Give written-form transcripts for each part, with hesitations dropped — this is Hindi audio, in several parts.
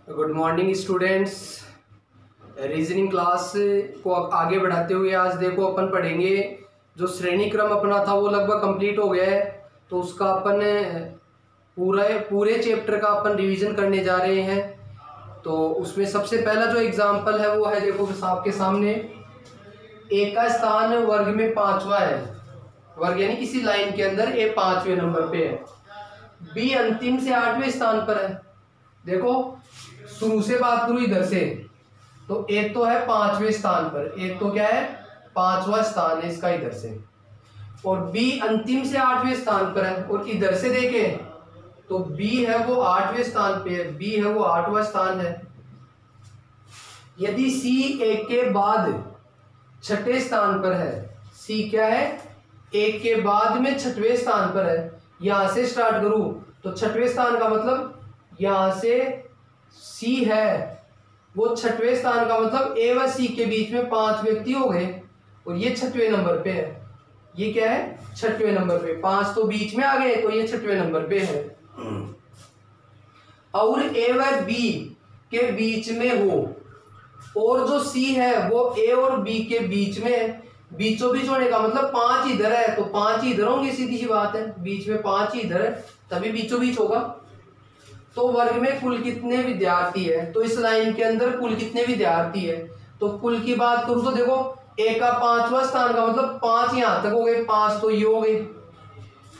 Good morning students. Reasoning class को आगे बढ़ाते हुए आज देखो अपन पढ़ेंगे जो श्रेणी क्रम अपना था वो लगभग कंप्लीट हो गया है। तो उसका अपन पूरे चैप्टर का अपन रिवीजन करने जा रहे हैं। तो उसमें सबसे पहला जो एग्जाम्पल है वो है, देखो आपके सामने, ए का स्थान वर्ग में 5वां है। वर्ग यानी किसी लाइन के अंदर ए 5वें नंबर पे है। बी अंतिम से 8वें स्थान पर है। देखो शुरू से बात करूं इधर से, तो ए तो है 5वें स्थान पर, ए तो क्या है 5वां स्थान है इसका इधर से, और बी अंतिम से 8वें स्थान पर है। और इधर से देखें तो बी है वो 8वें स्थान पे है, बी है वो 8वां स्थान है। यदि सी एक के बाद 6ठे स्थान पर है, सी क्या है एक के बाद में 6वें स्थान पर है। यहां से स्टार्ट करूं तो 6वें स्थान का मतलब यहां से सी है वो 6वें स्थान का मतलब ए व सी के बीच में 5 व्यक्ति हो गए, और ये 6वें नंबर पे है। ये क्या है 6वें नंबर पे, 5 तो बीच में आ गए तो ये 6वें नंबर पे है। और ए व बी के बीच में हो, और जो सी है वो ए और बी के बीच में है। बीचों बीच होने का मतलब 5 इधर है तो 5 ही इधर होंगे, सीधी सी बात है। बीच में 5 ही इधर है तभी बीचों बीच होगा। तो वर्ग में कुल कितने विद्यार्थी है, तो इस लाइन के अंदर कुल कितने विद्यार्थी है। तो कुल की बात करूं तो देखो ए का 5वां स्थान का मतलब 5 यहां तक हो गए, 5 तो ये हो गए।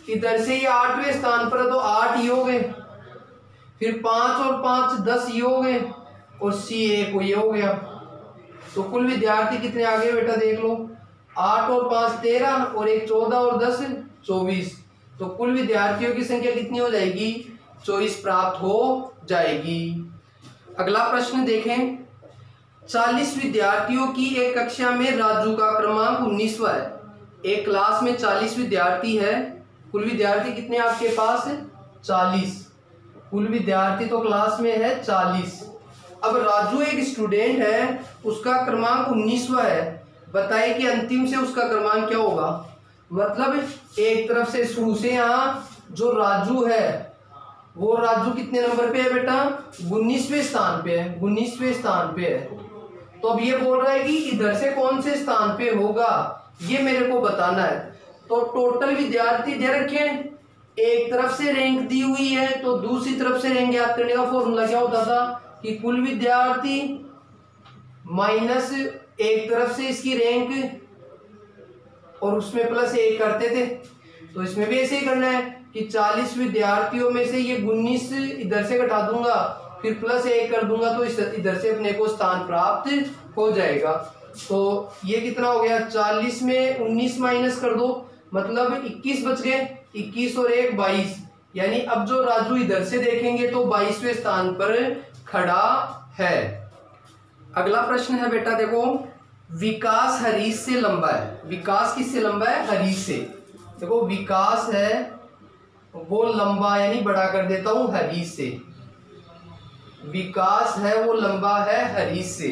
इधर से ये 8वें स्थान पर है तो 8 ये हो गए, फिर 5 और 5 10 ये हो गए, और सी ए को ये हो गया। तो कुल विद्यार्थी कितने आ गए बेटा देख लो, 8 और 5 13, और 1 14 और 10 24। तो कुल विद्यार्थियों की संख्या कितनी हो जाएगी 24 प्राप्त हो जाएगी। अगला प्रश्न देखें, 40 विद्यार्थियों की एक कक्षा में राजू का क्रमांक 19वां है। एक क्लास में 40 विद्यार्थी है। कुल विद्यार्थी कितने आपके पास है 40। कुल विद्यार्थी तो क्लास में है 40। अब राजू एक स्टूडेंट है, उसका क्रमांक 19वां है। बताइए कि अंतिम से उसका क्रमांक क्या होगा। मतलब एक तरफ से शुरू से यहाँ जो राजू है वो राजू कितने नंबर पे है बेटा 19वें स्थान पे है, 19वें स्थान पे है। तो अब ये बोल रहा है कि इधर से कौन से स्थान पे होगा ये मेरे को बताना है। तो टोटल विद्यार्थी दे रखे हैं, एक तरफ से रैंक दी हुई है तो दूसरी तरफ से रैंक याद करने का फॉर्मूला क्या होता था कि कुल विद्यार्थी माइनस एक तरफ से इसकी रैंक और उसमें प्लस 1 करते थे। तो इसमें भी ऐसे ही करना है कि 40 विद्यार्थियों में से ये 19 इधर से घटा दूंगा, फिर प्लस 1 कर दूंगा, तो इधर से अपने को स्थान प्राप्त हो जाएगा। तो ये कितना हो गया 40 में 19 माइनस कर दो, मतलब 21 बच गए, 21 और 1 22। यानी अब जो राजू इधर से देखेंगे तो 22वें स्थान पर खड़ा है। अगला प्रश्न है बेटा देखो, विकास हरीश से लंबा है। विकास किससे लंबा है हरीश से। देखो विकास है वो लंबा, यानी बड़ा कर देता हूं हरीश से। विकास है वो लंबा है हरीश से,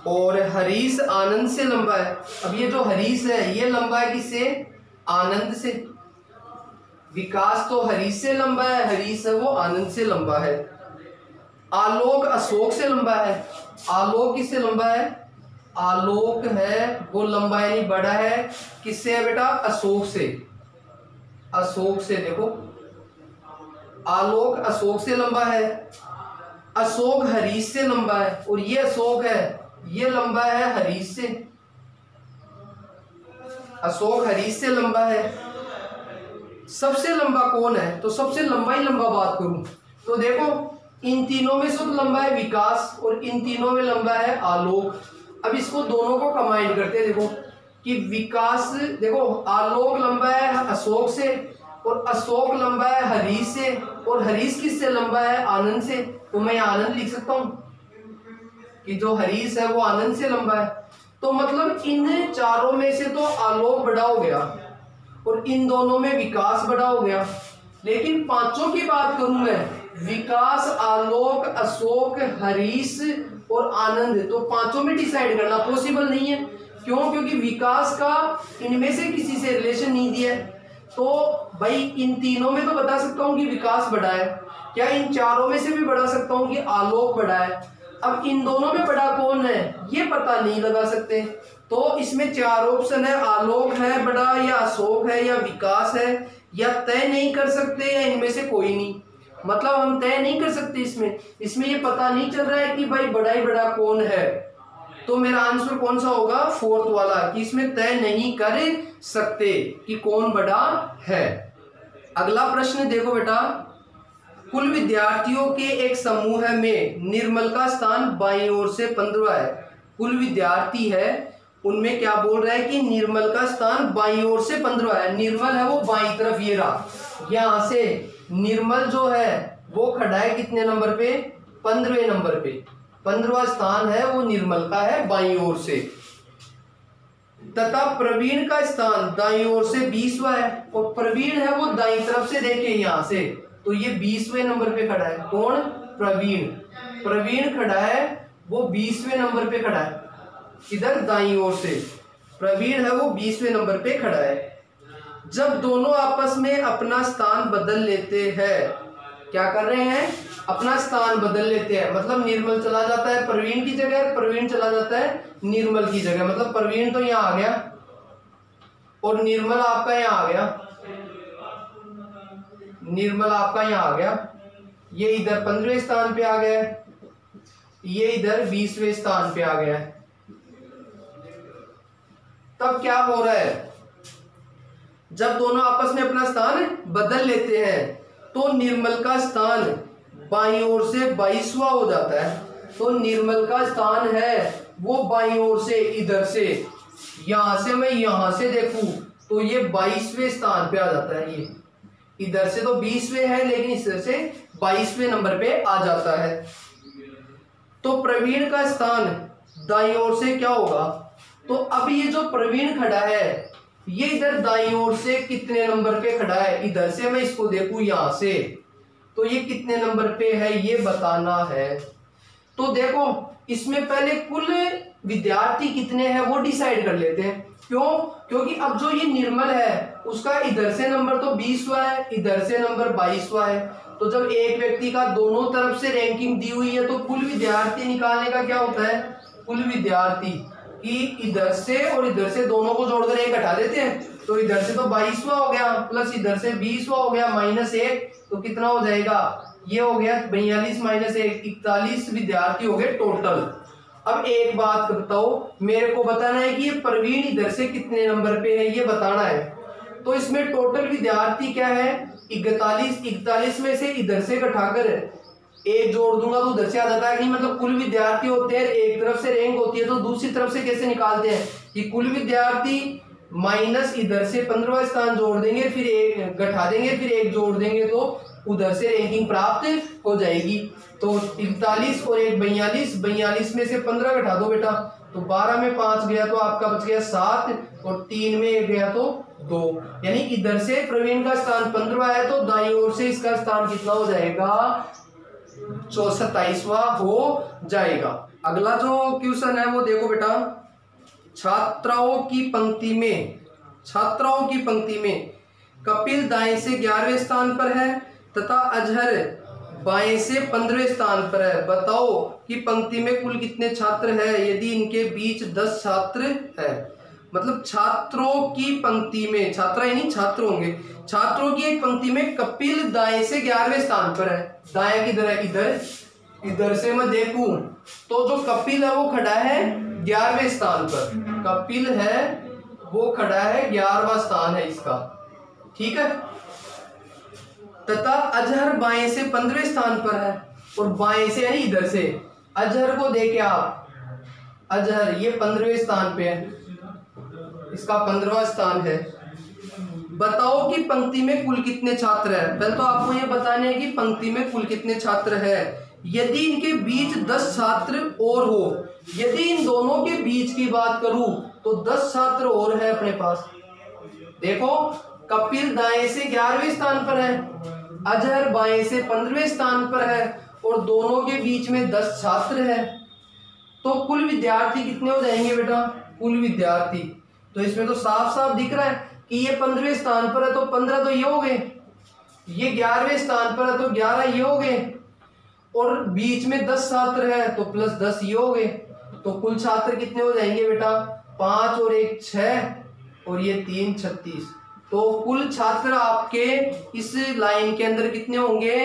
और हरीश आनंद से लंबा है। अब ये जो हरीश है ये लंबा है किससे आनंद से। विकास तो हरीश से लंबा है, हरीश है वो आनंद से लंबा है। आलोक अशोक से लंबा है। आलोक किससे लंबा है, आलोक है वो लंबा यानी बड़ा है किससे है बेटा अशोक से। अशोक से, देखो आलोक अशोक से लंबा है। अशोक हरीश से लंबा है, और ये अशोक है ये लंबा है हरीश से। अशोक हरीश से लंबा है। सबसे लंबा कौन है, तो सबसे लंबा ही लंबा बात करूं तो देखो इन तीनों में से तो लंबा है विकास, और इन तीनों में लंबा है आलोक। अब इसको दोनों को कंबाइन करते हैं, देखो कि विकास, देखो आलोक लंबा है अशोक से, और अशोक लंबा है हरीश से, और हरीश किससे लंबा है आनंद से। तो मैं आनंद लिख सकता हूं कि जो हरीश है वो आनंद से लंबा है। तो मतलब इन चारों में से तो आलोक बड़ा हो गया, और इन दोनों में विकास बड़ा हो गया। लेकिन पांचों की बात करूं मैं, विकास आलोक अशोक हरीश और आनंद, तो पांचों में डिसाइड करना पॉसिबल नहीं है। क्यों, क्योंकि विकास का इनमें से किसी से रिलेशन नहीं दिया है। तो भाई इन तीनों में तो बता सकता हूं कि विकास बड़ा है, क्या इन चारों में से भी बढ़ा सकता हूं कि आलोक बड़ा है? अब इन दोनों में बड़ा कौन है ये पता नहीं लगा सकते, तो इसमें चार ऑप्शन है, आलोक है बड़ा या अशोक है या विकास है, या तय नहीं कर सकते या इनमें से कोई नहीं। मतलब हम तय नहीं कर सकते इसमें ये पता नहीं चल रहा है कि भाई बड़ा ही बड़ा कौन है। तो मेरा आंसर कौन सा होगा? फोर्थ वाला, कि इसमें तय नहीं कर सकते कि कौन बड़ा है। अगला प्रश्न देखो बेटा, कुल विद्यार्थियों के एक समूह में निर्मल का स्थान बाईं ओर से 15 है। कुल विद्यार्थी है उनमें क्या बोल रहा है कि निर्मल का स्थान बाईं ओर से 15 है। निर्मल है वो बाईं तरफ, ये रहा, यहां से निर्मल जो है वो खड़ा है कितने नंबर पे? 15वें नंबर पे। 15वां स्थान है वो निर्मल का है बाईं ओर से, तथा प्रवीण का स्थान दाईं ओर से 20वां है। और प्रवीण है वो दाईं तरफ से, देखिए यहां से, तो ये 20वें नंबर पे खड़ा है। कौन? प्रवीण। प्रवीण खड़ा है वो 20वें नंबर पे खड़ा है, इधर दाईं ओर से प्रवीण है वो 20वें नंबर पे खड़ा है। जब दोनों आपस में अपना स्थान बदल लेते हैं, क्या कर रहे हैं? अपना स्थान बदल लेते हैं, मतलब निर्मल चला जाता है प्रवीण की जगह, प्रवीण चला जाता है निर्मल की जगह। मतलब प्रवीण तो यहाँ आ गया और निर्मल आपका यहाँ आ गया, निर्मल आपका यहाँ आ गया, ये इधर 15वें स्थान पे आ गया, ये इधर 20वें स्थान पे आ गया। तब क्या हो रहा है? जब दोनों आपस में अपना स्थान बदल लेते हैं तो निर्मल का स्थान बाईं ओर से 22वां हो जाता है। तो निर्मल का स्थान है वो बाईं ओर से, इधर से, यहां से मैं यहां से देखूं तो ये 22वें स्थान पे आ जाता है। ये इधर से तो 20वें है लेकिन इधर से 22वें नंबर पे आ जाता है। तो प्रवीण का स्थान दाईं ओर से क्या होगा? तो अब ये जो प्रवीण खड़ा है ये इधर दाईं ओर से कितने नंबर पे खड़ा है? इधर से मैं इसको देखूं यहां से, तो ये कितने नंबर पे है ये बताना है। तो देखो इसमें पहले कुल विद्यार्थी कितने हैं वो डिसाइड कर लेते हैं। क्यों? क्योंकि अब जो ये निर्मल है उसका इधर से नंबर तो 20वां है, इधर से नंबर 22वां है। तो जब एक व्यक्ति का दोनों तरफ से रैंकिंग दी हुई है तो कुल विद्यार्थी निकालने का क्या होता है? कुल विद्यार्थी कि इधर से और इधर से दोनों को जोड़कर एक हटा देते हैं, तो इधर से तो 22वां हो गया, प्लस इधर से 20वां हो गया, -1, तो कितना हो जाएगा? ये हो गया 42 - 1, 41 विद्यार्थी हो गए टोटल। अब एक बात बताओ, मेरे को बताना है कि ये प्रवीण इधर से कितने नंबर पे है ये बताना है। तो इसमें टोटल विद्यार्थी क्या है? 41 में से इधर से घटाकर एक जोड़ दूंगा तो उधर से आ जाता है नहीं, मतलब कुल विद्यार्थी होते हैं, एक तरफ से रैंक होती है तो दूसरी तरफ से कैसे निकालते हैं कि कुल विद्यार्थी माइनस इधर से 15वां स्थान जोड़ देंगे, फिर एक घटा देंगे, फिर एक जोड़ देंगे तो उधर से रैंकिंग प्राप्त हो जाएगी। तो 41 और 1 42 में से 15 घटा दो बेटा, तो 12 में 5 गया तो आपका बच गया 7 और 3 में 1 गया तो 2, यानी इधर से प्रवीण का स्थान 15वां है तो दाईं ओर से इसका स्थान कितना हो जाएगा? 27वां हो जाएगा। अगला जो क्वेश्चन है वो देखो बेटा, छात्राओं की पंक्ति में कपिल दाएं से 11वें स्थान पर है तथा अजहर बाएं से 15वें स्थान पर है। बताओ कि पंक्ति में कुल कितने छात्र हैं यदि इनके बीच 10 छात्र है। मतलब छात्रों की पंक्ति में, छात्रा यानी छात्र होंगे, छात्रों की एक पंक्ति में कपिल दाएं से 11वें स्थान पर है। दाएं किधर है? इधर से मैं देखूं तो जो कपिल है वो खड़ा है 11वें स्थान पर, कपिल है वो खड़ा है 11वां स्थान है इसका, ठीक है। तथा अजहर बाएं से 15वें स्थान पर है, और बाएं से यानी इधर से अजहर को देखे आप, अजहर ये 15वें स्थान पे है, इसका 15वां स्थान है। बताओ कि पंक्ति में कुल कितने छात्र हैं। पहले तो आपको ये बताने हैं कि पंक्ति में कुल कितने छात्र हैं। यदि इनके बीच 10 छात्र और हो, यदि इन दोनों के बीच की बात करूं तो 10 छात्र और है अपने पास। देखो कपिल दाएं से 11वें स्थान पर है, अजहर बाएं से 15वें स्थान पर है, और दोनों के बीच में 10 छात्र है, तो कुल विद्यार्थी कितने हो जाएंगे बेटा? कुल विद्यार्थी तो इसमें तो साफ साफ दिख रहा है कि ये 15वें स्थान पर है, तो 15 तो ये हो गए, ये 11वें स्थान पर है तो 11 ये हो गए, और बीच में 10 छात्र है तो प्लस 10 ये हो गए। तो कुल छात्र कितने हो जाएंगे बेटा, 5 और 1 6 और ये 3 36। तो कुल छात्र आपके इस लाइन के अंदर कितने होंगे,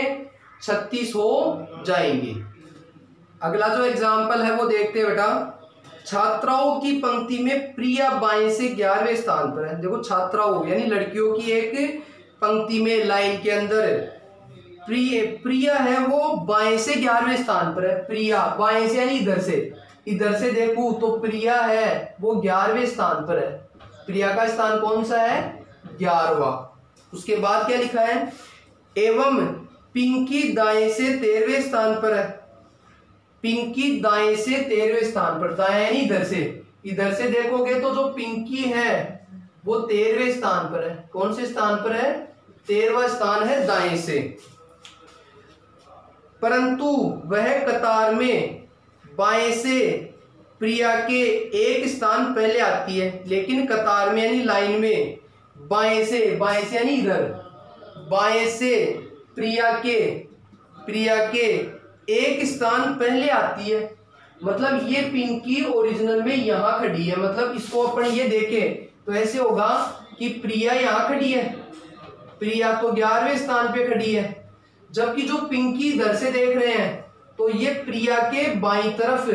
36 हो जाएंगे। अगला जो एग्जाम्पल है वो देखते हैं बेटा। छात्राओं की पंक्ति में प्रिया बाएं से 11वें स्थान पर है। देखो छात्राओं यानी लड़कियों की एक पंक्ति में लाइन के अंदर प्रिया है वो बाएं से 11वें स्थान पर है। प्रिया बाएं से यानी इधर से देखूं तो प्रिया है वो 11वें स्थान पर है। प्रिया का स्थान कौन सा है, 11वां। उसके बाद क्या लिखा है, एवं पिंकी दाएं से 13वें स्थान पर है। पिंकी दाएं से 13वें स्थान पर, दाएं यानी इधर से देखोगे तो जो पिंकी है वो 13वें स्थान पर है। कौन से स्थान पर है, 13वां स्थान है दाएं से। परंतु वह कतार में बाएं से प्रिया के एक स्थान पहले आती है, लेकिन कतार में यानी लाइन में बाएं से यानी इधर, बाएं से प्रिया के एक स्थान पहले आती है। मतलब ये पिंकी ओरिजिनल में यहाँ खड़ी है। मतलब इसको अपन ये देखें तो ऐसे होगा कि प्रिया यहाँ खड़ी है, प्रिया तो 11वें स्थान पे खड़ी है, जबकि जो पिंकी इधर से देख रहे हैं तो ये प्रिया के बाईं तरफ,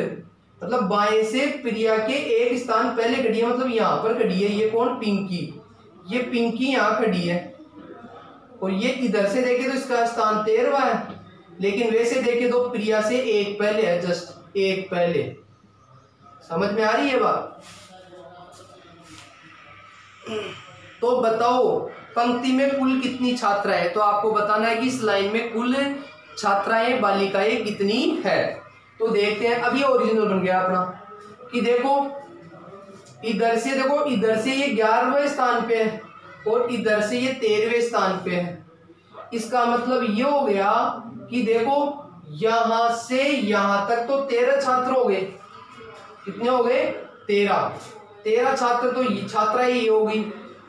मतलब बाएं से प्रिया के एक स्थान पहले खड़ी है, मतलब यहाँ पर खड़ी है। ये कौन, पिंकी। ये पिंकी यहाँ खड़ी है और ये इधर से देखे तो इसका स्थान 13वां है, लेकिन वैसे देखे तो प्रिया से एक पहले है, जस्ट एक पहले। समझ में आ रही है बात। तो बताओ पंक्ति में कुल कितनी छात्राएं, तो आपको बताना है कि इस लाइन में कुल छात्राएं बालिकाएं कितनी है। तो देखते हैं। अभी ओरिजिनल बन गया अपना कि देखो इधर से ये 11वें स्थान पे है और इधर से ये 13वें स्थान पे है। इसका मतलब ये हो गया कि देखो यहां से यहां तक तो 13 छात्र हो गए। कितने हो गए, 13 छात्र। तो ये छात्रा ही होगी।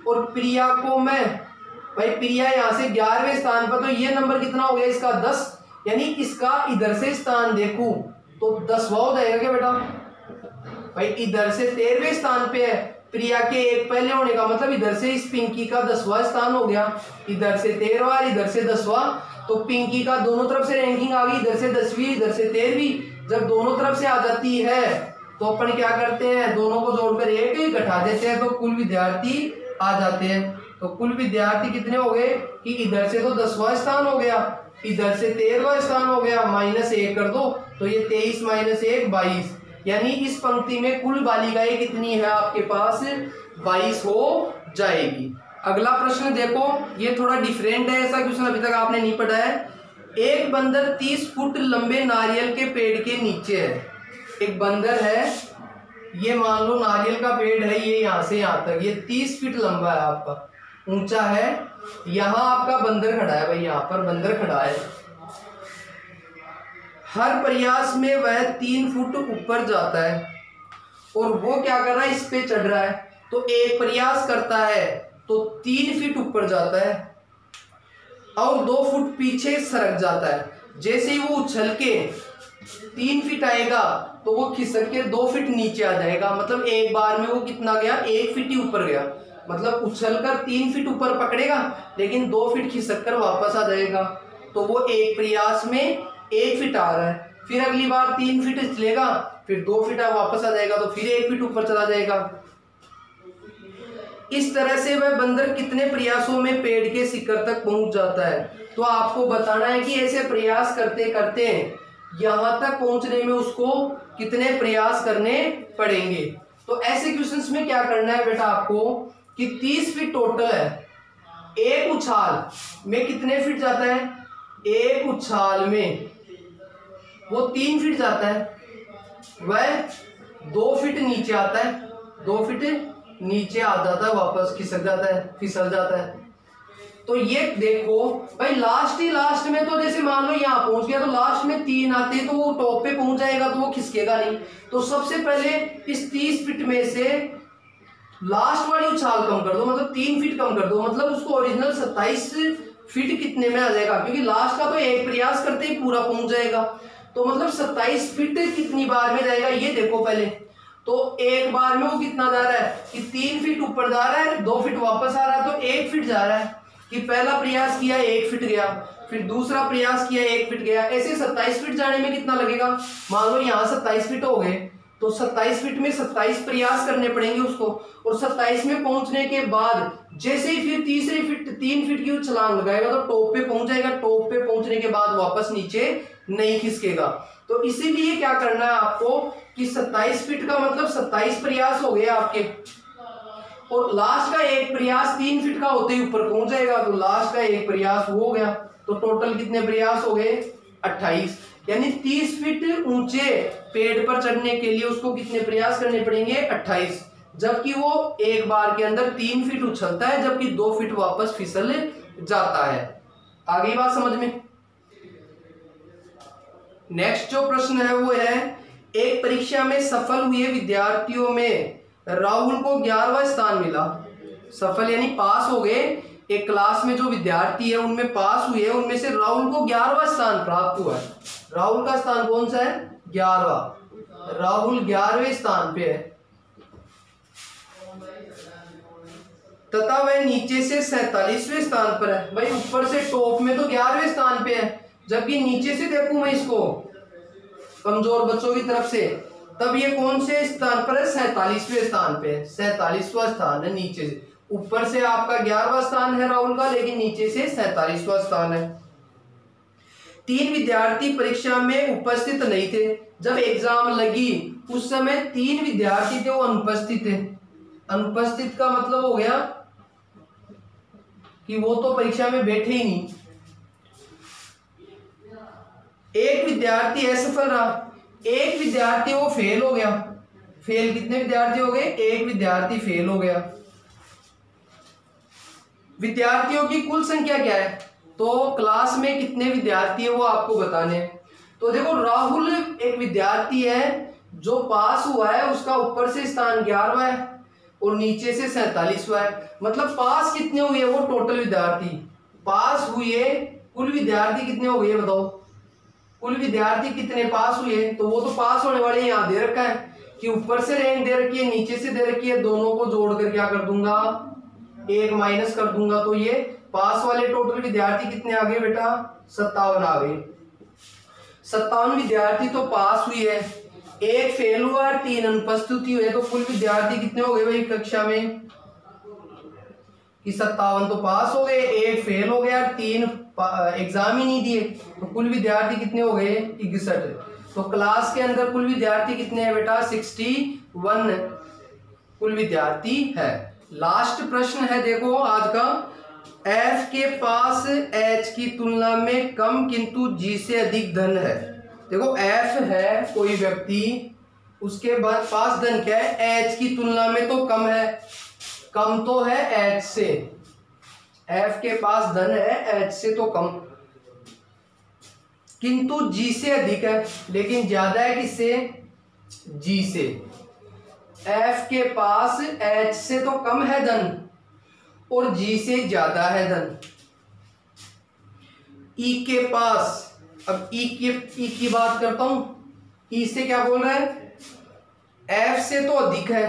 और प्रिया को मैं, भाई प्रिया यहाँ से 11वें स्थान पर, तो ये नंबर कितना हो गया इसका, 10। यानी इसका इधर से स्थान देखूं तो 10वां हो जाएगा क्या बेटा। भाई इधर से 13वें स्थान पे है, प्रिया के एक पहले होने का मतलब इधर से इस पिंकी का 10वां स्थान हो गया। इधर से 13वां, इधर से 10वां, तो पिंकी का दोनों तरफ से रैंकिंग आ गई, इधर से 10वीं, इधर से 13वीं। जब दोनों तरफ से आ जाती है तो अपन क्या करते हैं, दोनों को जोड़कर एक ही घटा देते हैं, तो कुल विद्यार्थी आ जाते हैं। तो कुल विद्यार्थी कितने हो गए कि इधर से तो 10वां स्थान हो गया, इधर से 13वां स्थान हो गया, -1 कर दो तो ये 23 - 1 22। यानी इस पंक्ति में कुल बालिकाएं कितनी है आपके पास, 22 हो जाएगी। अगला प्रश्न देखो, ये थोड़ा डिफरेंट है, ऐसा क्वेश्चन अभी तक आपने नहीं पढ़ा है। एक बंदर 30 फुट लंबे नारियल के पेड़ के नीचे है। एक बंदर है, ये मान लो नारियल का पेड़ है, ये यहाँ से यहाँ तक ये 30 फीट लंबा है, आपका ऊंचा है। यहाँ आपका बंदर खड़ा है, भाई यहाँ पर बंदर खड़ा है। हर प्रयास में वह 3 फुट ऊपर जाता है और वो क्या कर रहा है, इस पे चढ़ रहा है। तो एक प्रयास करता है तो 3 फीट ऊपर जाता है और 2 फुट पीछे सरक जाता है। जैसे ही वो उछल के 3 फीट आएगा तो वो खिसक के 2 फीट नीचे आ जाएगा। मतलब एक बार में वो कितना गया, 1 फीट ही ऊपर गया। मतलब उछलकर 3 फीट ऊपर पकड़ेगा लेकिन 2 फीट खिसक कर वापस आ जाएगा। तो वो एक प्रयास में 1 फीट आ रहा है, फिर अगली बार 3 फीट चलेगा, फिर 2 फीट वापस आ जाएगा, तो फिर 1 फीट ऊपर चला जाएगा। इस तरह से वह बंदर कितने प्रयासों में पेड़ के शिखर तक पहुंच जाता है। तो आपको बताना है कि ऐसे प्रयास करते करते यहां तक पहुंचने में उसको कितने प्रयास करने पड़ेंगे। तो ऐसे क्वेश्चंस में क्या करना है बेटा आपको कि 30 फीट टोटल है, एक उछाल में कितने फीट जाता है, एक उछाल में वो 3 फीट जाता है, वह 2 फीट नीचे आता है, 2 फीट नीचे आ जाता है, वापस खिसक जाता है, फिसल जाता है। तो ये देखो भाई लास्ट में तो जैसे मान लो यहाँ पहुंच गया तो लास्ट में 3 आते तो वो टॉप पे पहुंच जाएगा, तो वो खिसकेगा नहीं। तो सबसे पहले इस 30 फीट में से लास्ट वाली उछाल कम कर दो, मतलब 3 फीट कम कर दो, मतलब उसको ओरिजिनल 27 फीट कितने में आ जाएगा, क्योंकि लास्ट का तो एक प्रयास करते ही पूरा पहुंच जाएगा। तो मतलब 27 फीट कितनी बार में जाएगा ये देखो पहले। तो एक बार में वो कितना जा रहा है कि 3 फीट ऊपर जा रहा है, 2 फीट वापस आ रहा है, तो 1 फीट जा रहा है कि पहला प्रयास किया 1 फीट गया, फिर दूसरा प्रयास किया 1 फीट गया। ऐसे 27 फीट जाने में कितना लगेगा, मान लो यहाँ 27 फीट हो गए, तो 27 फीट में 27 प्रयास करने पड़ेंगे उसको, और 27 में पहुंचने के बाद जैसे ही फिर तीसरे फीट 3 फीट की छलांग लगाएगा तो टॉप पे पहुंच जाएगा। टॉप पे पहुंचने के बाद वापस नीचे नहीं खिसकेगा। तो इसीलिए क्या करना है आपको कि 27 फीट का मतलब 27 प्रयास हो गए आपके, और लास्ट का एक प्रयास 3 फीट का होते ही ऊपर पहुंच जाएगा। तो लास्ट का एक प्रयास हो गया, तो टोटल कितने प्रयास हो गए 28, यानी 30 फीट ऊंचे पेड़ पर चढ़ने के लिए उसको कितने प्रयास करने पड़ेंगे 28, जबकि वो एक बार के अंदर 3 फीट उछलता है, जबकि 2 फीट वापस फिसल जाता है। आगे बात समझ में। नेक्स्ट जो प्रश्न है वो है, एक परीक्षा में सफल हुए विद्यार्थियों में राहुल को 11वां स्थान मिला। सफल यानी पास हो गए, एक क्लास में जो विद्यार्थी है उनमें पास हुए, उनमें से राहुल को 11वां स्थान प्राप्त हुआ है। राहुल का स्थान कौन सा है 11वां, राहुल 11वें स्थान पे है, तथा वह नीचे से 47वें स्थान पर है। भाई ऊपर से टॉप में तो 11वें स्थान पे है, जबकि नीचे से देखूं मैं इसको कमजोर बच्चों की तरफ से, तब ये कौन से स्थान पर है 47वें स्थान पे है। 47वां स्थान है नीचे से, ऊपर से आपका 11वां स्थान है राहुल का, लेकिन नीचे से 47वां स्थान है। 3 विद्यार्थी परीक्षा में उपस्थित नहीं थे। जब एग्जाम लगी उस समय 3 विद्यार्थी थे वो अनुपस्थित थे। अनुपस्थित का मतलब हो गया कि वो तो परीक्षा में बैठे ही नहीं। एक विद्यार्थी असफल रहा, एक विद्यार्थी वो फेल हो गया। फेल कितने विद्यार्थी हो गए, एक विद्यार्थी फेल हो गया। विद्यार्थियों की कुल संख्या क्या है, तो क्लास में कितने विद्यार्थी है वो आपको बताने हैं। तो देखो राहुल एक विद्यार्थी है जो पास हुआ है, उसका ऊपर से स्थान 11वां है और नीचे से 47वां है। मतलब पास कितने हुए वो टोटल विद्यार्थी पास हुए, कुल विद्यार्थी कितने हो गए बताओ, कुल विद्यार्थी कितने पास हुए। तो वो तो पास होने वाले यहाँ दे रखा है कि ऊपर से रैंक दे रखी है, नीचे से दे रखी है, दोनों को जोड़कर क्या कर दूंगा 1 माइनस कर दूंगा। तो ये पास वाले टोटल विद्यार्थी कितने आ गए बेटा 57 आ गए। 57 विद्यार्थी तो पास हुई है, 1 फेल हुआ, 3 अनुपस्थित हुए, तो कुल विद्यार्थी कितने हो गए भाई कक्षा में कि 57 तो पास हो गए, 1 फेल हो गया, 3 एग्जाम ही नहीं दिए, तो कुल विद्यार्थी कितने हो गए 61। तो क्लास के अंदर कुल विद्यार्थी कितने हैं बेटा 61 कुल विद्यार्थी है। लास्ट प्रश्न है देखो आज का, F के पास H की तुलना में कम किंतु G से अधिक धन है। देखो F है कोई व्यक्ति, उसके बाद पास धन क्या है H की तुलना में तो कम है, कम तो है H से, F के पास धन है H से तो कम, किंतु G से अधिक है, लेकिन ज्यादा है किससे G से। F के पास H से तो कम है धन और G से ज्यादा है धन। E के पास, अब E की बात करता हूं, E से क्या बोल रहा है F से तो अधिक है,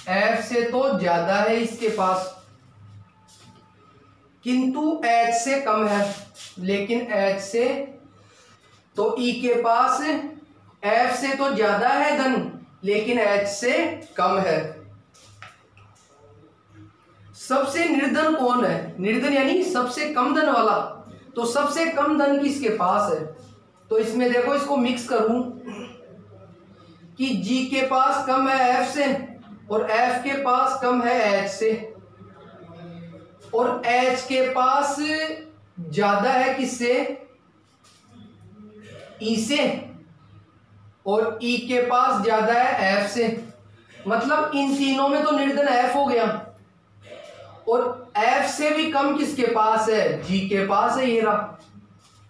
F से तो ज्यादा है इसके पास, किंतु H से कम है, लेकिन H से, तो E के पास F से तो ज्यादा है धन लेकिन H से कम है। सबसे निर्धन कौन है, निर्धन यानी सबसे कम धन वाला, तो सबसे कम धन किसके पास है। तो इसमें देखो इसको मिक्स करूं कि G के पास कम है F से और F के पास कम है H से, और H के पास ज्यादा है किससे E से, और E के पास ज्यादा है F से। मतलब इन तीनों में तो निर्धन F हो गया, और F से भी कम किसके पास है G के पास है ये रहा,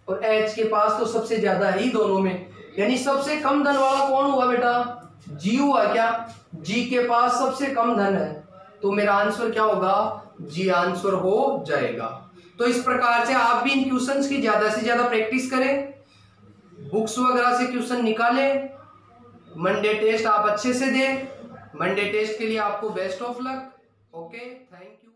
और H के पास तो सबसे ज्यादा है ही दोनों में, यानी सबसे कम धन वाला कौन हुआ बेटा G हुआ क्या, G के पास सबसे कम धन है, तो मेरा आंसर क्या होगा G आंसर हो जाएगा। तो इस प्रकार से आप भी इन क्वेश्चंस की ज़्यादा से ज़्यादा प्रैक्टिस करें, बुक्स वगैरह से क्वेश्चन निकालें। मंडे टेस्ट आप अच्छे से दें। मंडे टेस्ट के लिए आपको best of luck. Okay, thank you.